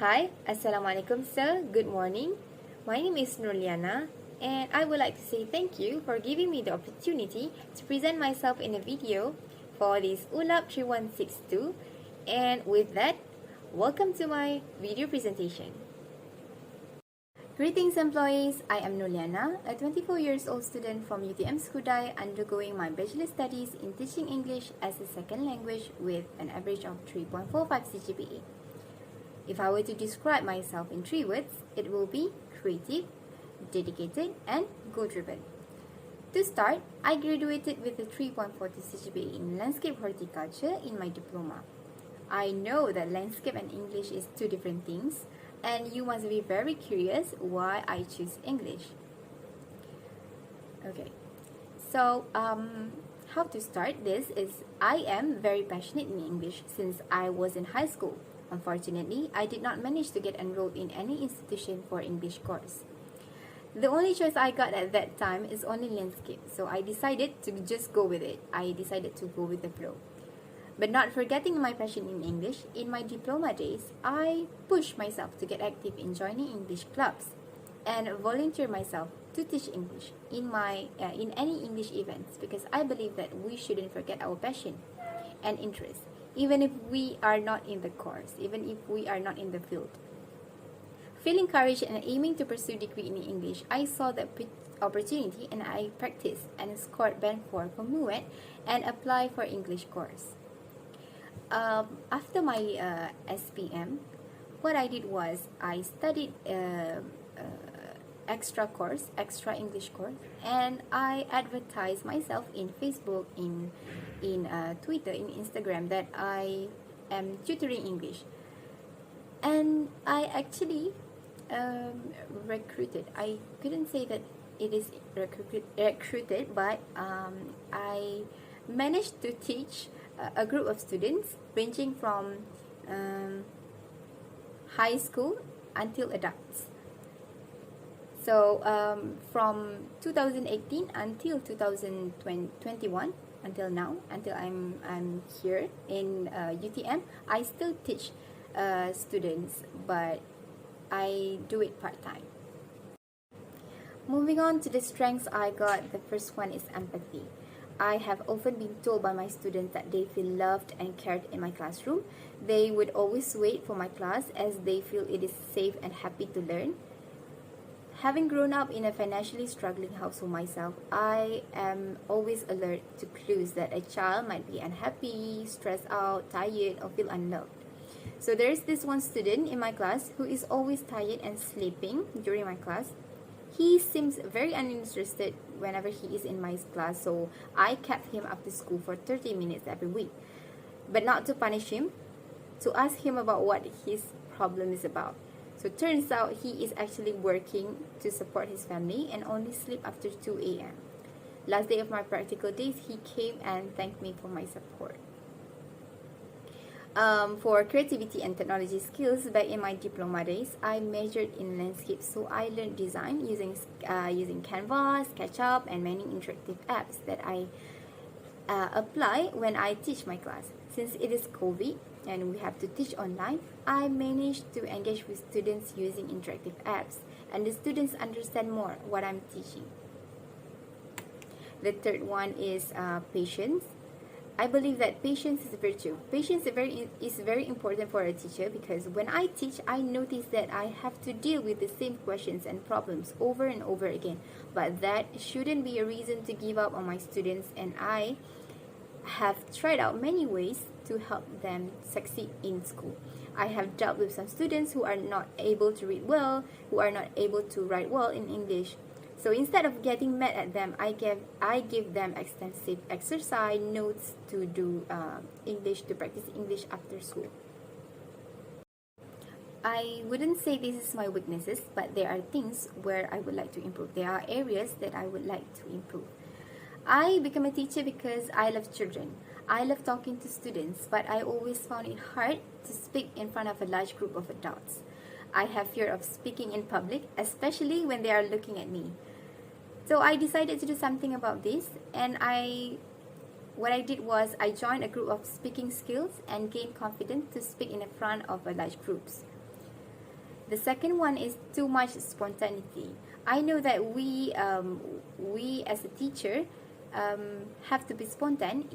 Hi, Assalamualaikum sir, good morning. My name is Nur Liyana and I would like to say thank you for giving me the opportunity to present myself in a video for this ULAP 3162, and with that, welcome to my video presentation. Greetings employees, I am Nur Liyana, a 24 years old student from UTM Skudai undergoing my bachelor studies in teaching English as a second language with an average of 3.45 CGPA. If I were to describe myself in 3 words, it will be creative, dedicated, and goal-driven. To start, I graduated with a 3.40 CGPA in landscape horticulture in my diploma. I know that landscape and English is two different things, and you must be very curious why I choose English. Okay, so how to start this is I am very passionate in English since I was in high school. Unfortunately, I did not manage to get enrolled in any institution for English course. The only choice I got at that time is only landscape, so I decided to just go with it. I decided to go with the flow. But not forgetting my passion in English, in my diploma days, I pushed myself to get active in joining English clubs and volunteer myself to teach English in any English events, because I believe that we shouldn't forget our passion and interest, even if we are not in the course, even if we are not in the field. Feeling courage and aiming to pursue degree in English, I saw the opportunity and I practiced and scored band 4 for MUET and applied for English course. After my SPM, what I did was I studied extra English course, and I advertised myself in Facebook, in Twitter, in Instagram, that I am tutoring English, and I actually recruited. I couldn't say that it is recruited, but I managed to teach a group of students ranging from high school until adults. So from 2018 until 2021, until now, until I'm here in UTM, I still teach students, but I do it part-time. Moving on to the strengths I got, the first one is empathy. I have often been told by my students that they feel loved and cared in my classroom. They would always wait for my class as they feel it is safe and happy to learn. Having grown up in a financially struggling household myself, I am always alert to clues that a child might be unhappy, stressed out, tired, or feel unloved. So there is this one student in my class who is always tired and sleeping during my class. He seems very uninterested whenever he is in my class, so I kept him after school for 30 minutes every week. But not to punish him, to ask him about what his problem is about. So turns out he is actually working to support his family and only sleep after 2 a.m. Last day of my practical days, he came and thanked me for my support. For creativity and technology skills, back in my diploma days, I majored in landscape, so I learned design using Canva, SketchUp, and many interactive apps that I apply when I teach my class. Since it is COVID and we have to teach online, I managed to engage with students using interactive apps, and the students understand more what I'm teaching. The third one is patience. I believe that patience is a virtue. Patience is very important for a teacher, because when I teach, I notice that I have to deal with the same questions and problems over and over again. But that shouldn't be a reason to give up on my students, and I have tried out many ways to help them succeed in school. I have dealt with some students who are not able to read well, who are not able to write well in English. So instead of getting mad at them, I give them extensive exercise notes to do English, to practice English after school. I wouldn't say this is my weaknesses, but there are things where I would like to improve. There are areas that I would like to improve. I became a teacher because I love children. I love talking to students, but I always found it hard to speak in front of a large group of adults. I have fear of speaking in public, especially when they are looking at me. So I decided to do something about this, and what I did was I joined a group of speaking skills and gained confidence to speak in front of large groups. The second one is too much spontaneity. I know that we as a teacher have to be spontaneous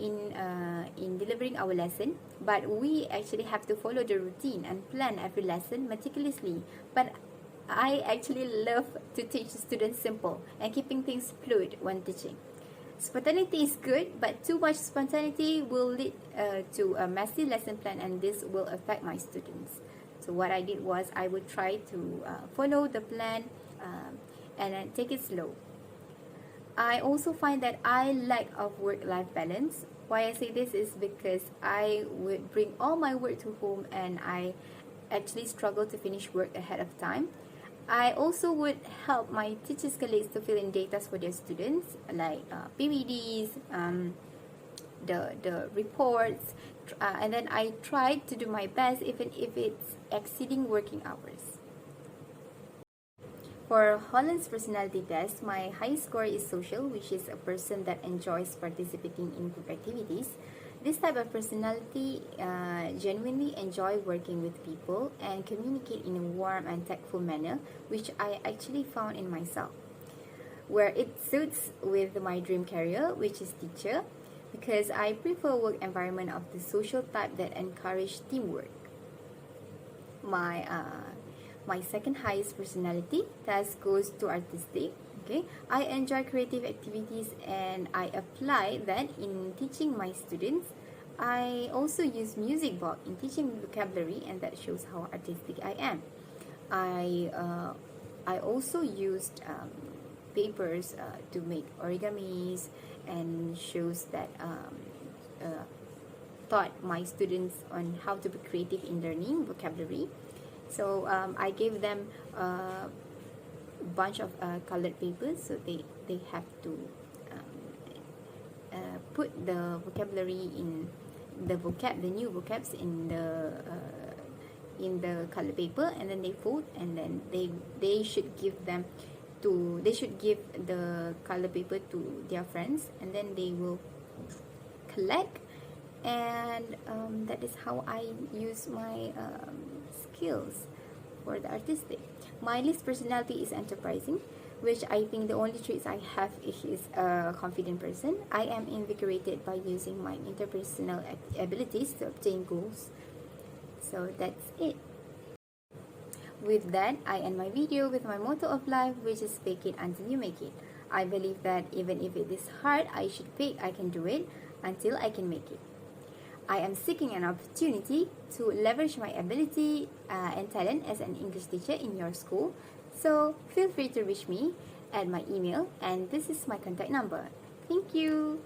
in delivering our lesson, but we actually have to follow the routine and plan every lesson meticulously. But I actually love to teach students simple and keeping things fluid when teaching. Spontaneity is good, but too much spontaneity will lead to a messy lesson plan, and this will affect my students. So what I did was I would try to follow the plan and then take it slow. I also find that I lack of work-life balance. Why I say this is because I would bring all my work to home and I actually struggle to finish work ahead of time. I also would help my teachers colleagues to fill in data for their students, like PVDs, the reports, and then I tried to do my best even if it's exceeding working hours. For Holland's personality test, my high score is social, which is a person that enjoys participating in group activities. This type of personality genuinely enjoy working with people and communicate in a warm and tactful manner, which I actually found in myself. Where it suits with my dream career, which is teacher, because I prefer work environment of the social type that encourage teamwork. My second highest personality task goes to artistic. Okay, I enjoy creative activities and I apply that in teaching my students. I also use music box in teaching vocabulary, and that shows how artistic I am. I I also used papers to make origamis, and shows that taught my students on how to be creative in learning vocabulary. So I gave them a bunch of colored papers, so they have to put the vocabulary in the new vocabs in the color paper, and then they fold, and then they should give the color paper to their friends, and then they will collect, and that is how I use my skills for the artistic. My least personality is enterprising, which I think the only traits I have is a confident person. I am invigorated by using my interpersonal abilities to obtain goals. So that's it. With that, I end my video with my motto of life, which is fake it until you make it. I believe that even if it is hard, I should fake I can do it until I can make it. I am seeking an opportunity to leverage my ability and talent as an English teacher in your school. So feel free to reach me at my email, and this is my contact number. Thank you.